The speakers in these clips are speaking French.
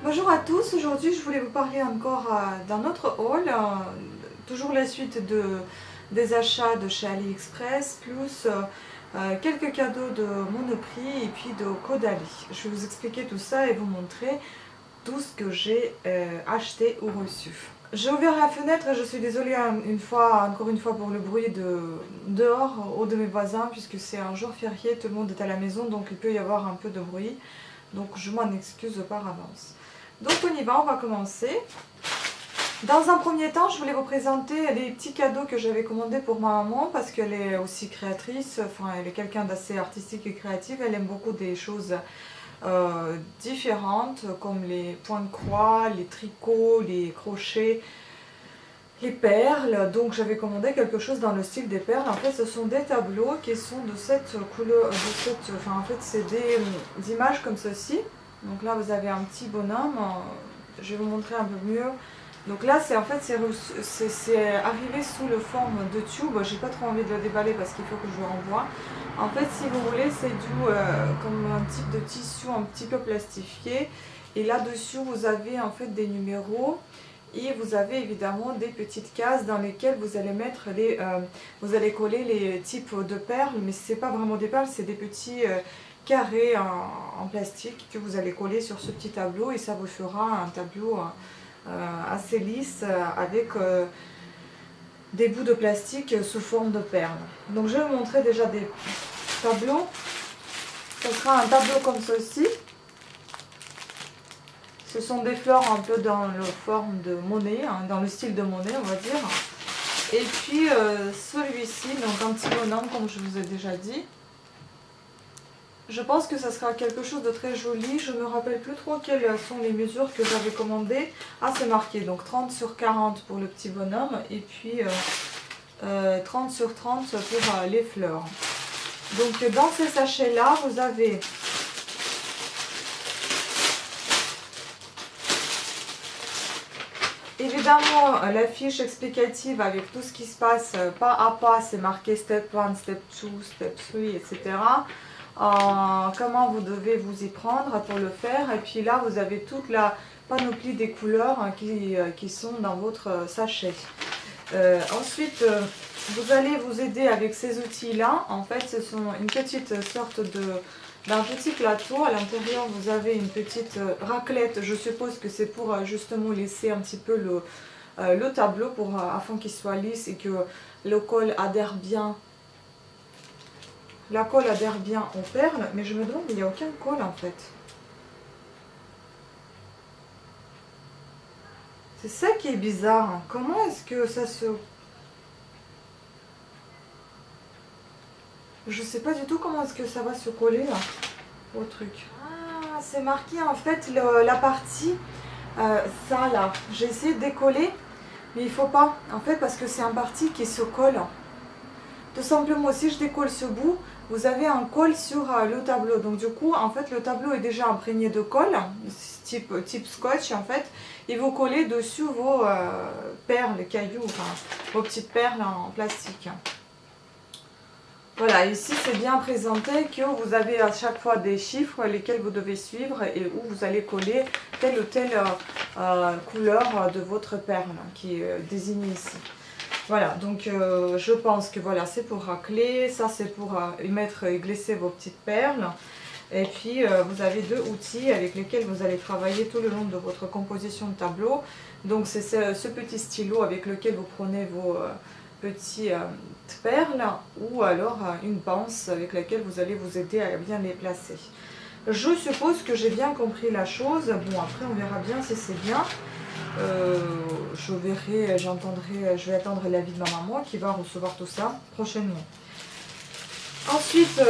Bonjour à tous, aujourd'hui je voulais vous parler encore d'un autre haul, toujours la suite des achats de chez AliExpress, plus quelques cadeaux de Monoprix et puis de Caudalie. Je vais vous expliquer tout ça et vous montrer tout ce que j'ai acheté ou reçu. J'ai ouvert la fenêtre et je suis désolée encore une fois pour le bruit dehors de mes voisins, puisque c'est un jour férié, tout le monde est à la maison, donc il peut y avoir un peu de bruit. Donc je m'en excuse par avance. Donc on y va, on va commencer. Dans un premier temps, je voulais vous présenter les petits cadeaux que j'avais commandés pour ma maman, parce qu'elle est aussi créatrice, enfin elle est quelqu'un d'assez artistique et créatif, elle aime beaucoup des choses différentes, comme les points de croix, les tricots, les crochets, les perles. Donc j'avais commandé quelque chose dans le style des perles. En fait, ce sont des tableaux qui sont de cette couleur, en fait c'est des images comme ceci. Donc là vous avez un petit bonhomme, je vais vous montrer un peu mieux. Donc là c'est arrivé sous le forme de tube, j'ai pas trop envie de le déballer parce qu'il faut que je le renvoie. En fait si vous voulez c'est comme un type de tissu un petit peu plastifié, et là dessus vous avez en fait des numéros. Et vous avez évidemment des petites cases dans lesquelles vous allez mettre vous allez coller les types de perles, mais ce n'est pas vraiment des perles, c'est des petits carrés en plastique que vous allez coller sur ce petit tableau, et ça vous fera un tableau assez lisse avec des bouts de plastique sous forme de perles. Donc je vais vous montrer déjà des tableaux. Ce sera un tableau comme ceci. Ce sont des fleurs un peu dans la forme de monnaie, dans le style de monnaie on va dire. Et puis celui-ci, donc un petit bonhomme comme je vous ai déjà dit. Je pense que ça sera quelque chose de très joli. Je ne me rappelle plus trop quelles sont les mesures que j'avais commandées. Ah, c'est marqué, donc 30 sur 40 pour le petit bonhomme. Et puis 30 sur 30 pour les fleurs. Donc dans ces sachets-là, vous avez évidemment la fiche explicative avec tout ce qui se passe pas à pas, c'est marqué step 1, step 2, step 3, etc. Comment vous devez vous y prendre pour le faire. Et puis là vous avez toute la panoplie des couleurs qui sont dans votre sachet. Ensuite vous allez vous aider avec ces outils là. En fait ce sont une petite sorte d'un petit plateau. À l'intérieur vous avez une petite raclette, je suppose que c'est pour justement laisser un petit peu le tableau afin qu'il soit lisse et que le col adhère bien. La colle adhère bien aux perles, mais je me demande, il n'y a aucun col en fait. C'est ça qui est bizarre. Comment est-ce que ça se... Je sais pas du tout comment est-ce que ça va se coller là, au truc. Ah, c'est marqué en fait la partie, ça là. J'ai essayé de décoller, mais il faut pas. En fait, parce que c'est un parti qui se colle. Tout simplement, si je décolle ce bout, vous avez un col sur le tableau. Donc du coup, en fait, le tableau est déjà imprégné de colle, type scotch en fait. Et vous collez dessus vos perles, cailloux, enfin, vos petites perles en plastique. Voilà, ici c'est bien présenté que vous avez à chaque fois des chiffres lesquels vous devez suivre et où vous allez coller telle ou telle couleur de votre perle qui est désignée ici. Voilà, donc je pense que voilà, c'est pour racler, ça c'est pour y mettre et glisser vos petites perles. Et puis vous avez deux outils avec lesquels vous allez travailler tout le long de votre composition de tableau. Donc c'est ce petit stylo avec lequel vous prenez vos petites perles, ou alors une pince avec laquelle vous allez vous aider à bien les placer. Je suppose que j'ai bien compris la chose. Bon, après on verra bien si c'est bien. Je vais attendre l'avis de ma maman qui va recevoir tout ça prochainement. Ensuite,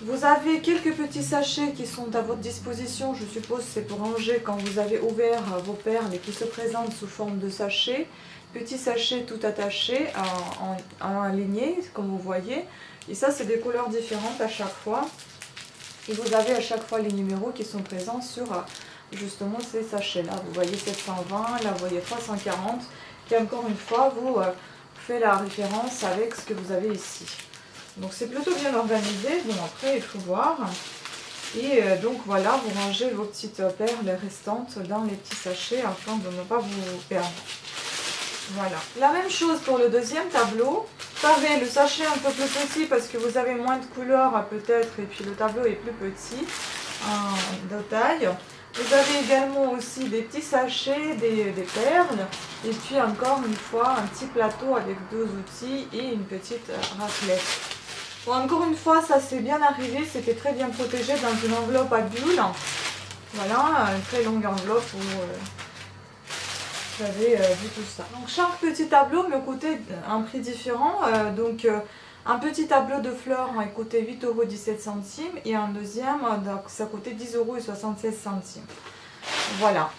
vous avez quelques petits sachets qui sont à votre disposition. Je suppose que c'est pour ranger quand vous avez ouvert vos perles et qui se présentent sous forme de sachets. Petits sachets tout attachés en lignée, comme vous voyez. Et ça, c'est des couleurs différentes à chaque fois. Et vous avez à chaque fois les numéros qui sont présents sur justement ces sachets là. Vous voyez 720, là vous voyez 340, qui encore une fois vous fait la référence avec ce que vous avez ici. Donc c'est plutôt bien organisé. Bon, après il faut voir. Et donc voilà, vous rangez vos petites perles restantes dans les petits sachets afin de ne pas vous perdre. Voilà. La même chose pour le deuxième tableau. Pareil, le sachet un peu plus petit parce que vous avez moins de couleurs peut-être et puis le tableau est plus petit de taille. Vous avez également aussi des petits sachets, des perles et puis encore une fois un petit plateau avec 2 outils et une petite raclette. Bon, encore une fois, ça s'est bien arrivé, c'était très bien protégé dans une enveloppe à bulles. Voilà, une très longue enveloppe où j'avais vu tout ça. Donc chaque petit tableau me coûtait un prix différent. Un petit tableau de fleurs il coûtait 8,17 € et un deuxième, donc, ça coûtait 10,76 €. Voilà.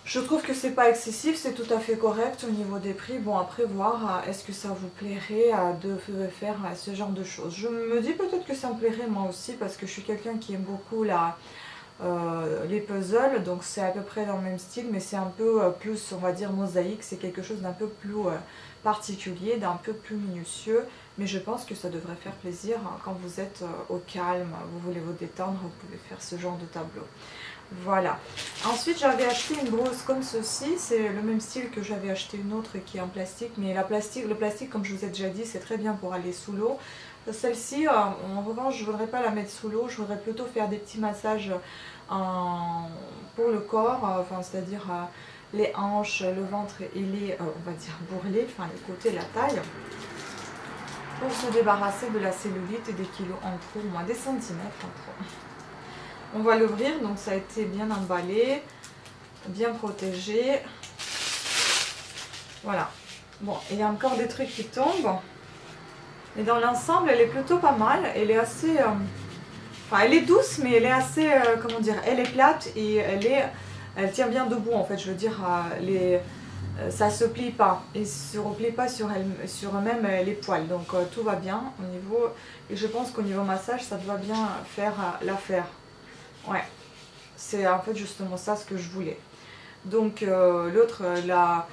Je trouve que c'est pas excessif, c'est tout à fait correct au niveau des prix. Bon, après voir, est-ce que ça vous plairait de faire ce genre de choses. Je me dis peut-être que ça me plairait moi aussi parce que je suis quelqu'un qui aime beaucoup les puzzles. Donc c'est à peu près dans le même style, mais c'est un peu plus, on va dire, mosaïque. C'est quelque chose d'un peu plus particulier, d'un peu plus minutieux. Mais je pense que ça devrait faire plaisir quand vous êtes au calme, vous voulez vous détendre, vous pouvez faire ce genre de tableau. Voilà. Ensuite, j'avais acheté une brosse comme ceci. C'est le même style que j'avais acheté une autre qui est en plastique. Mais le plastique, comme je vous ai déjà dit, c'est très bien pour aller sous l'eau. Celle-ci, en revanche, je ne voudrais pas la mettre sous l'eau. Je voudrais plutôt faire des petits massages pour le corps. C'est-à-dire les hanches, le ventre et les, on va dire, bourrelets, enfin les côtés, la taille. Pour se débarrasser de la cellulite et des kilos en trop, au moins des centimètres en trop. On va l'ouvrir, donc ça a été bien emballé, bien protégé. Voilà. Bon, il y a encore des trucs qui tombent. Et dans l'ensemble, elle est plutôt pas mal. Elle est assez... enfin, elle est douce, mais elle est assez... comment dire, elle est plate et elle tient bien debout, en fait. Je veux dire, ça se plie pas. Et se replie pas sur même les poils. Donc, tout va bien au niveau... Et je pense qu'au niveau massage, ça doit bien faire l'affaire. Ouais, c'est en fait justement ça ce que je voulais. Donc l'autre, la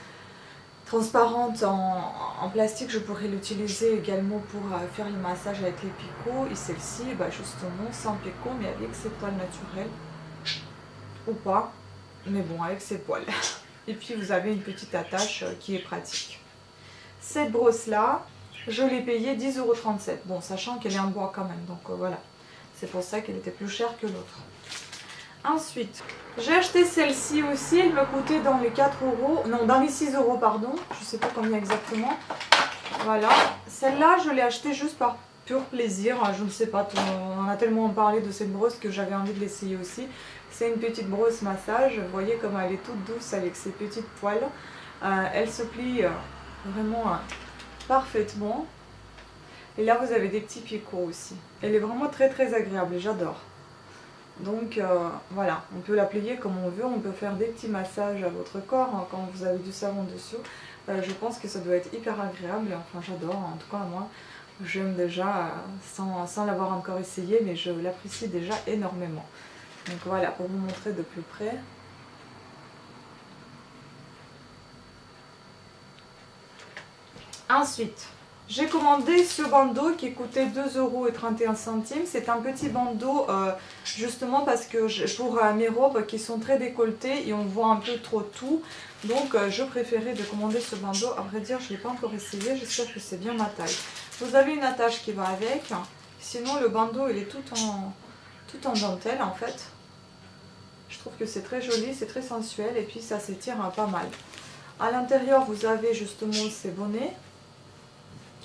transparente en plastique, je pourrais l'utiliser également pour faire le massage avec les picots. Et celle-ci, bah, justement, sans picots, mais avec ses poils naturels. Ou pas, mais bon, avec ses poils. Et puis vous avez une petite attache qui est pratique. Cette brosse-là, je l'ai payée 10,37 €. Bon, sachant qu'elle est en bois quand même, donc voilà. C'est pour ça qu'elle était plus chère que l'autre. Ensuite, j'ai acheté celle-ci aussi, elle me coûtait dans les 4 €, non dans les 6 € pardon, je ne sais pas combien exactement. Voilà, celle-là je l'ai achetée juste par pur plaisir, je ne sais pas, on a tellement parlé de cette brosse que j'avais envie de l'essayer aussi. C'est une petite brosse massage, vous voyez comme elle est toute douce avec ses petites poils. Elle se plie vraiment parfaitement. Et là vous avez des petits picots aussi. Elle est vraiment très très agréable et j'adore. Donc voilà, on peut la plier comme on veut, on peut faire des petits massages à votre corps quand vous avez du savon dessous. Je pense que ça doit être hyper agréable, enfin j'adore, en tout cas moi j'aime déjà sans l'avoir encore essayé, mais je l'apprécie déjà énormément. Donc voilà, pour vous montrer de plus près. Ensuite, j'ai commandé ce bandeau qui coûtait 2,31 €. C'est un petit bandeau justement parce que pour mes robes qui sont très décolletées et on voit un peu trop tout. Donc je préférais de commander ce bandeau. À vrai dire, je ne l'ai pas encore essayé. J'espère que c'est bien ma taille. Vous avez une attache qui va avec. Sinon le bandeau il est tout en dentelle en fait. Je trouve que c'est très joli, c'est très sensuel et puis ça s'étire pas mal. À l'intérieur vous avez justement ces bonnets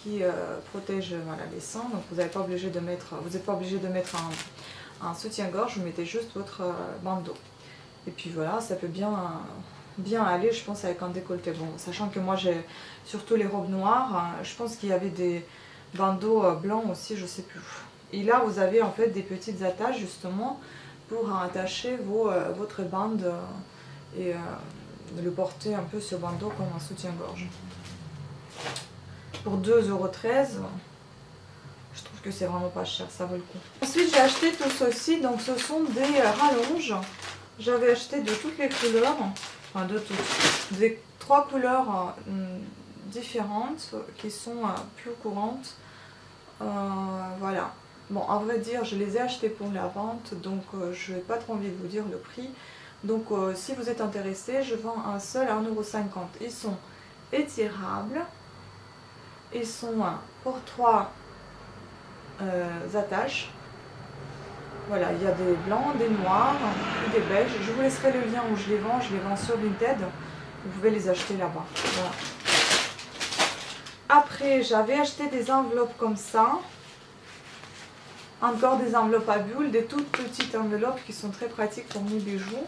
qui protège voilà, les sangs, donc vous n'êtes pas obligé de mettre, un soutien-gorge, vous mettez juste votre bandeau. Et puis voilà, ça peut bien aller, je pense, avec un décolleté. Bon, sachant que moi j'ai surtout les robes noires, je pense qu'il y avait des bandeaux blancs aussi, je sais plus. Et là vous avez en fait des petites attaches justement pour attacher votre bande et le porter un peu ce bandeau comme un soutien-gorge. Pour 2,13 €, je trouve que c'est vraiment pas cher, ça vaut le coup. Ensuite j'ai acheté tout ceci, donc ce sont des rallonges. J'avais acheté de toutes les couleurs, enfin de toutes, des 3 couleurs différentes qui sont plus courantes. Voilà, Bon, à vrai dire, je les ai achetés pour la vente, donc je n'ai pas trop envie de vous dire le prix. Donc si vous êtes intéressé, je vends un seul à 1,50 €. Ils sont étirables. Ils sont pour 3 attaches. Voilà, il y a des blancs, des noirs et des beiges. Je vous laisserai le lien où je les vends sur Vinted. Vous pouvez les acheter là-bas. Voilà. Après, j'avais acheté des enveloppes comme ça. Encore des enveloppes à bulles, des toutes petites enveloppes qui sont très pratiques pour mes bijoux.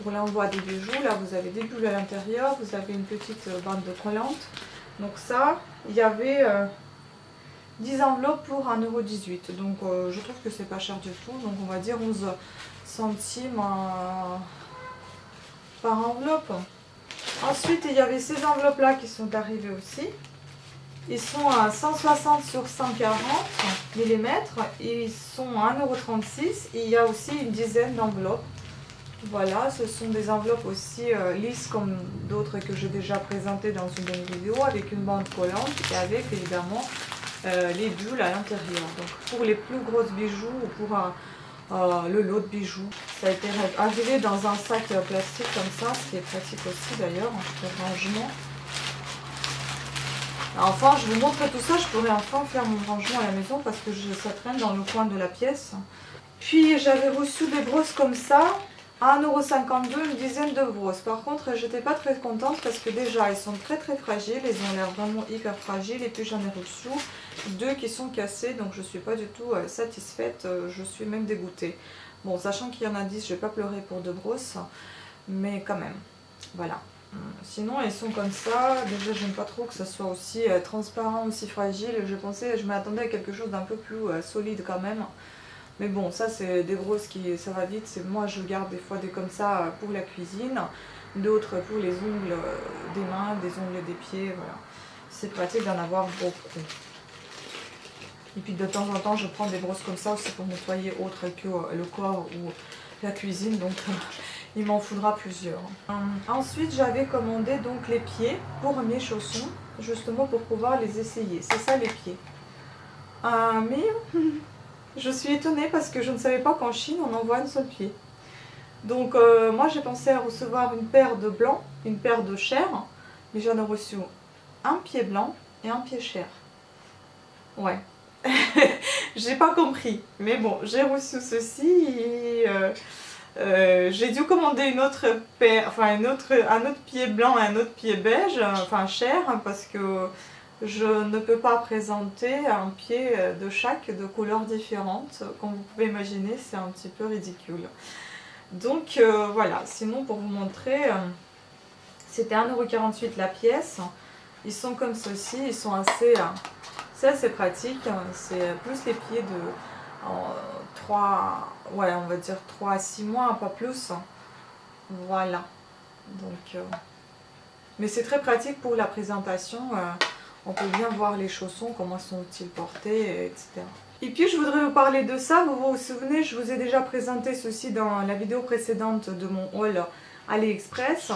Pour l'envoi des bijoux, là vous avez des bulles à l'intérieur, vous avez une petite bande de collante. Donc ça, il y avait 10 enveloppes pour 1,18 €. Donc je trouve que c'est pas cher du tout. Donc on va dire 11 centimes par enveloppe. Ensuite, il y avait ces enveloppes là qui sont arrivées aussi. Ils sont à 160 sur 140 mm. Ils sont à 1,36 €. Et il y a aussi une dizaine d'enveloppes. Voilà, ce sont des enveloppes aussi lisses comme d'autres que j'ai déjà présentées dans une bonne vidéo, avec une bande collante et avec évidemment les bulles à l'intérieur. Donc pour les plus grosses bijoux ou pour le lot de bijoux, ça a été arrivé dans un sac plastique comme ça, ce qui est pratique aussi d'ailleurs pour le rangement. Enfin, je vous montre tout ça, je pourrais enfin faire mon rangement à la maison parce que ça traîne dans le coin de la pièce. Puis j'avais reçu des brosses comme ça. À 1,52 €, une dizaine de brosses. Par contre, j'étais pas très contente parce que déjà, elles sont très fragiles. Elles ont l'air vraiment hyper fragiles. Et puis, j'en ai reçu 2 qui sont cassées. Donc, je suis pas du tout satisfaite. Je suis même dégoûtée. Bon, sachant qu'il y en a 10, je vais pas pleurer pour 2 brosses. Mais quand même, voilà. Sinon, elles sont comme ça. Déjà, j'aime pas trop que ça soit aussi transparent, aussi fragile. Je m'attendais à quelque chose d'un peu plus solide quand même. Mais bon, ça c'est des brosses qui ça va vite. Moi je garde des fois des comme ça pour la cuisine, d'autres pour les ongles des mains, des ongles des pieds, voilà. C'est pratique d'en avoir beaucoup. Et puis de temps en temps je prends des brosses comme ça aussi pour nettoyer autre que le corps ou la cuisine, donc il m'en faudra plusieurs. Ensuite j'avais commandé donc les pieds pour mes chaussons, justement pour pouvoir les essayer. C'est ça les pieds. Mais je suis étonnée parce que je ne savais pas qu'en Chine on envoie un seul pied. Donc moi j'ai pensé à recevoir une paire de blanc, une paire de chair, mais j'en ai reçu un pied blanc et un pied chair. Ouais, j'ai pas compris, mais bon, j'ai reçu ceci et j'ai dû commander une autre paire, enfin un autre pied blanc et un autre pied beige, enfin chair, parce que je ne peux pas présenter un pied de chaque de couleurs différentes. Comme vous pouvez imaginer, c'est un petit peu ridicule. Donc voilà, sinon pour vous montrer, c'était 1,48 € la pièce. Ils sont comme ceci, ils sont assez, c'est assez pratique. C'est plus les pieds de 3, ouais, on va dire 3 à 6 mois, pas plus. Voilà. Donc, mais c'est très pratique pour la présentation. On peut bien voir les chaussons, comment sont-ils portés, etc. Et puis je voudrais vous parler de ça. Vous vous souvenez, je vous ai déjà présenté ceci dans la vidéo précédente de mon haul AliExpress.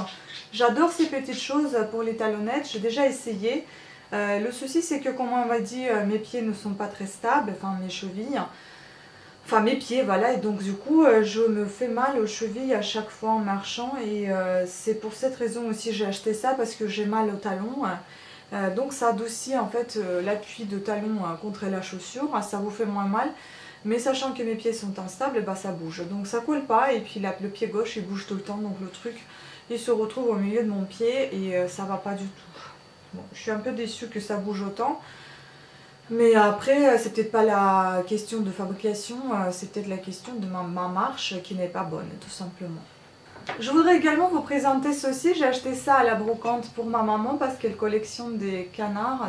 J'adore ces petites choses pour les talonnettes, j'ai déjà essayé. Le souci c'est que comme on m'a dit, mes pieds ne sont pas très stables, enfin mes chevilles. Enfin mes pieds, voilà, et donc du coup je me fais mal aux chevilles à chaque fois en marchant. Et c'est pour cette raison aussi j'ai acheté ça, parce que j'ai mal au talon. Donc ça adoucit en fait l'appui de talon contre la chaussure, ça vous fait moins mal. Mais sachant que mes pieds sont instables, bah ça bouge. Donc ça colle pas, et puis le pied gauche il bouge tout le temps, donc le truc il se retrouve au milieu de mon pied et ça va pas du tout. Bon, je suis un peu déçue que ça bouge autant. Mais après, c'est peut-être pas la question de fabrication, c'est peut-être la question de ma marche qui n'est pas bonne, tout simplement. Je voudrais également vous présenter ceci. J'ai acheté ça à la brocante pour ma maman parce qu'elle collectionne des canards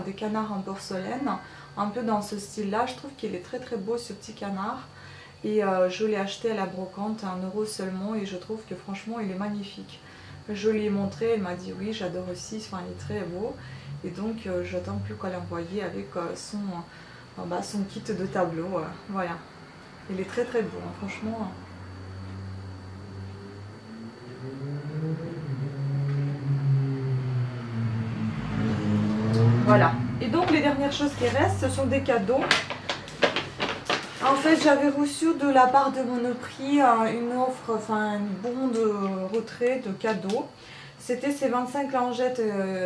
en porcelaine, un peu dans ce style-là. Je trouve qu'il est très beau ce petit canard. Et je l'ai acheté à la brocante à 1 € seulement et je trouve que franchement il est magnifique. Je lui ai montré, elle m'a dit oui, j'adore aussi, enfin, il est très beau. Et donc j'attends plus qu'à l'envoyer avec son kit de tableau. Voilà, il est très beau, hein, franchement. Voilà. Et donc les dernières choses qui restent, ce sont des cadeaux. En fait, j'avais reçu de la part de Monoprix une offre, enfin un bon de retrait de cadeau. C'était ces 25 lingettes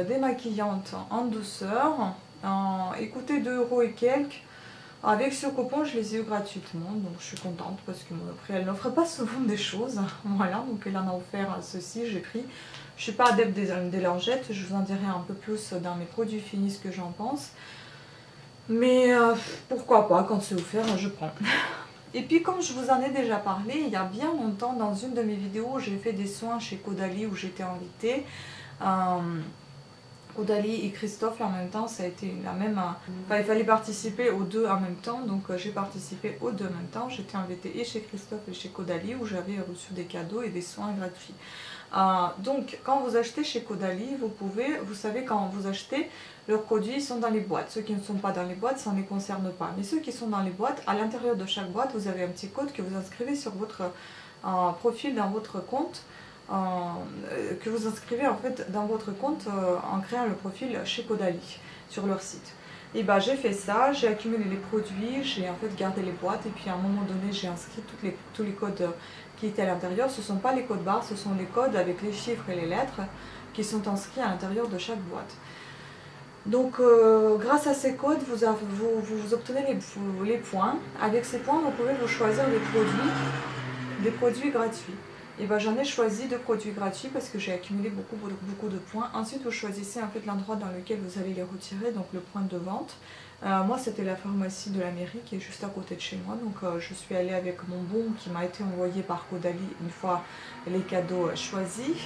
démaquillantes en douceur. Ils coûtaient 2 € et quelques. Avec ce coupon, je les ai eu gratuitement, donc je suis contente parce que Monoprix, elle n'offre pas souvent des choses. Voilà, donc elle en a offert ceci, j'ai pris. Je ne suis pas adepte des lingettes, je vous en dirai un peu plus dans mes produits finis ce que j'en pense. Mais pourquoi pas, quand c'est offert, je prends. Et puis comme je vous en ai déjà parlé, il y a bien longtemps, dans une de mes vidéos, j'ai fait des soins chez Caudalie où j'étais invitée. Caudalie et Christophe en même temps, ça a été la même... Enfin, il fallait participer aux deux en même temps, donc j'ai participé aux deux en même temps. J'étais invitée et chez Christophe et chez Caudalie où j'avais reçu des cadeaux et des soins gratuits. Donc quand vous achetez chez Caudalie, vous savez quand vous achetez, leurs produits sont dans les boîtes. Ceux qui ne sont pas dans les boîtes, ça ne les concerne pas. Mais ceux qui sont dans les boîtes, à l'intérieur de chaque boîte, vous avez un petit code que vous inscrivez sur votre profil dans votre compte. Que vous inscrivez en fait dans votre compte en créant le profil chez Caudalie sur leur site. Et ben j'ai fait ça, j'ai accumulé les produits, j'ai en fait gardé les boîtes et puis à un moment donné j'ai inscrit tous les codes qui étaient à l'intérieur. Ce ne sont pas les codes barres, ce sont les codes avec les chiffres et les lettres qui sont inscrits à l'intérieur de chaque boîte. Donc grâce à ces codes, vous obtenez les points. Avec ces points, vous pouvez vous choisir des produits gratuits. Et ben j'en ai choisi 2 produits gratuits parce que j'ai accumulé beaucoup de points. Ensuite, vous choisissez en fait l'endroit dans lequel vous allez les retirer, donc le point de vente. Moi, c'était la pharmacie de la mairie qui est juste à côté de chez moi. Donc je suis allée avec mon bon qui m'a été envoyé par Caudalie une fois les cadeaux choisis.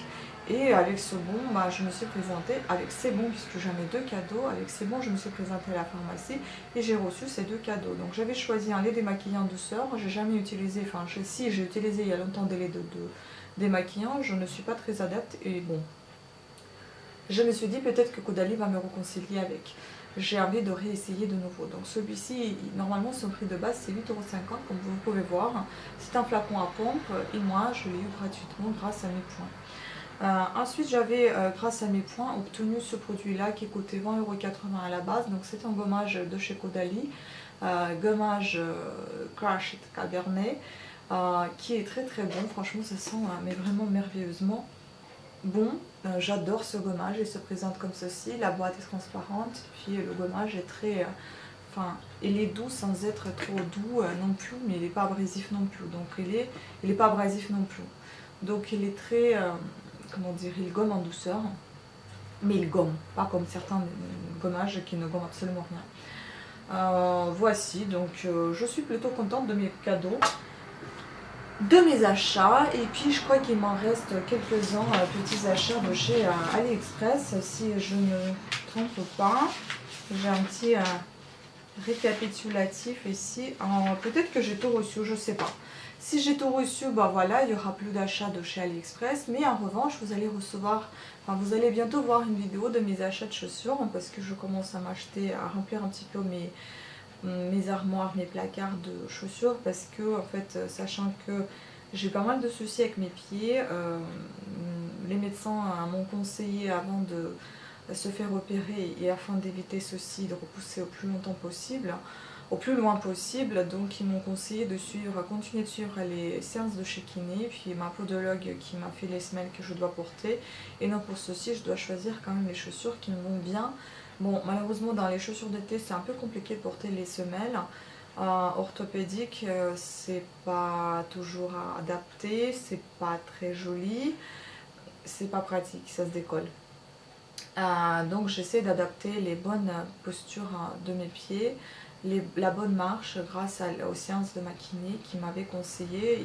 Et avec ce bon, je me suis présentée, avec ces bons, puisque j'en ai 2 cadeaux, avec ces bons, je me suis présentée à la pharmacie et j'ai reçu ces 2 cadeaux. Donc j'avais choisi un lait démaquillant douceur, j'ai jamais utilisé, enfin si j'ai utilisé il y a longtemps des laits démaquillants, je ne suis pas très adepte et bon. Je me suis dit peut-être que Caudalie va me réconcilier avec. J'ai envie de réessayer de nouveau. Donc celui-ci, normalement son prix de base c'est 8,50 € comme vous pouvez voir. C'est un flacon à pompe et moi je l'ai eu gratuitement grâce à mes points. Ensuite j'avais grâce à mes points obtenu ce produit là qui coûtait 20,80 € à la base, donc c'est un gommage de chez Caudalie, gommage Crash Cabernet, qui est très très bon, franchement ça sent mais vraiment merveilleusement bon. J'adore ce gommage, il se présente comme ceci, la boîte est transparente, puis le gommage est très... il est doux sans être trop doux non plus, mais il n'est pas abrasif non plus, donc il est pas abrasif non plus, donc il est très... comment dire, il gomme en douceur, mais il gomme, pas comme certains gommages qui ne gomment absolument rien. Voici, donc je suis plutôt contente de mes cadeaux, de mes achats, et puis je crois qu'il m'en reste quelques-uns petits achats de chez AliExpress, si je ne me trompe pas. J'ai un petit récapitulatif ici, peut-être que j'ai tout reçu, je sais pas. Si j'ai tout reçu, voilà, il n'y aura plus d'achats de chez AliExpress, mais en revanche, vous allez recevoir, vous allez bientôt voir une vidéo de mes achats de chaussures, parce que je commence à remplir un petit peu mes armoires, mes placards de chaussures, parce que, en fait, sachant que j'ai pas mal de soucis avec mes pieds, les médecins m'ont conseillé avant de se faire opérer et afin d'éviter ceci, de repousser au plus longtemps possible, au plus loin possible, donc ils m'ont conseillé de continuer de suivre les séances de chez kiné, puis ma podologue qui m'a fait les semelles que je dois porter, et non pour ceci je dois choisir quand même les chaussures qui me vont bien. Bon, malheureusement dans les chaussures d'été c'est un peu compliqué de porter les semelles orthopédiques, c'est pas toujours adapté, c'est pas très joli, c'est pas pratique, ça se décolle. Donc j'essaie d'adapter les bonnes postures de mes pieds, la bonne marche grâce aux séances de ma kiné qui m'avait conseillé.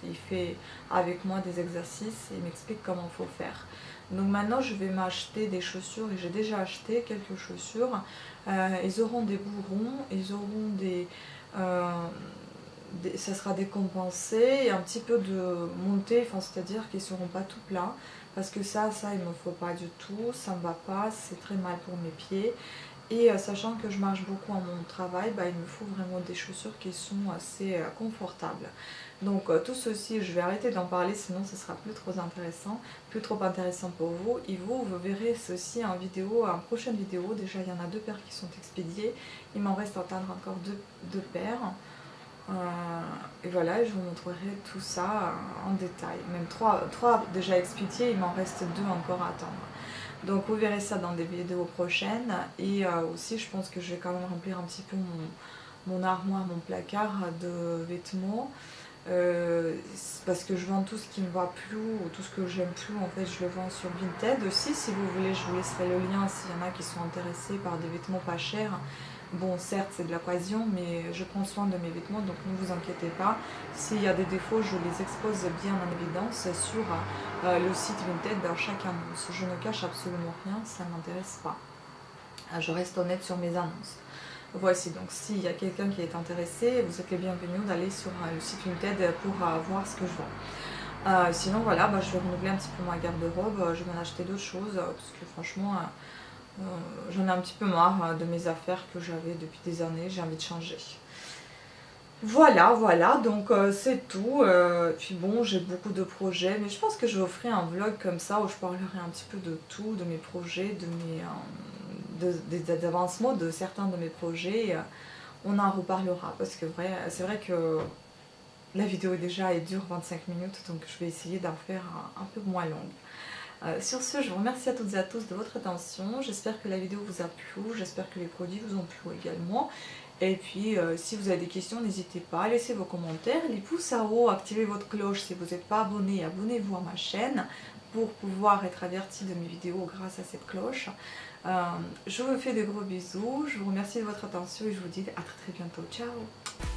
Il fait avec moi des exercices et il m'explique comment il faut faire. Donc maintenant je vais m'acheter des chaussures et j'ai déjà acheté quelques chaussures. Ils auront des bourrons, ils auront ça sera décompensé et un petit peu de montée, c'est-à-dire qu'ils ne seront pas tout plats. Parce que ça il ne me faut pas du tout, ça ne me va pas, c'est très mal pour mes pieds. Et sachant que je marche beaucoup à mon travail, il me faut vraiment des chaussures qui sont assez confortables. Donc tout ceci, je vais arrêter d'en parler, sinon ce sera plus trop intéressant pour vous. Et vous verrez ceci en prochaine vidéo. Déjà il y en a 2 paires qui sont expédiées, il m'en reste à atteindre encore deux paires. Et voilà, je vous montrerai tout ça en détail. Même trois déjà expliqués, il m'en reste 2 encore à attendre. Donc vous verrez ça dans des vidéos prochaines. Et aussi je pense que je vais quand même remplir un petit peu mon armoire, mon placard de vêtements. Parce que je vends tout ce qui ne va plus ou tout ce que j'aime plus, en fait je le vends sur Vinted aussi. Si vous voulez, je vous laisserai le lien s'il y en a qui sont intéressés par des vêtements pas chers. Bon, certes c'est de l'occasion, mais je prends soin de mes vêtements, donc ne vous inquiétez pas. S'il y a des défauts, je les expose bien en évidence sur le site Vinted dans chaque annonce. Je ne cache absolument rien, ça ne m'intéresse pas. Je reste honnête sur mes annonces. Voici, donc s'il y a quelqu'un qui est intéressé, vous êtes les bienvenus d'aller sur le site Vinted pour voir ce que je vends. Sinon voilà, je vais renouveler un petit peu ma garde-robe, je vais m'en acheter d'autres choses, parce que franchement j'en ai un petit peu marre de mes affaires que j'avais depuis des années, j'ai envie de changer. Voilà, donc c'est tout. Puis bon, j'ai beaucoup de projets, mais je pense que je vous ferai un vlog comme ça où je parlerai un petit peu de tout, de mes projets, de des avancements de certains de mes projets. On en reparlera parce que c'est vrai que la vidéo déjà elle dure 25 minutes, donc je vais essayer d'en faire un peu moins longue. Sur ce, je vous remercie à toutes et à tous de votre attention. J'espère que la vidéo vous a plu, j'espère que les produits vous ont plu également. Et puis, si vous avez des questions, n'hésitez pas à laisser vos commentaires, les pouces en haut, activez votre cloche si vous n'êtes pas abonné, abonnez-vous à ma chaîne pour pouvoir être averti de mes vidéos grâce à cette cloche. Je vous fais de gros bisous, je vous remercie de votre attention et je vous dis à très bientôt. Ciao!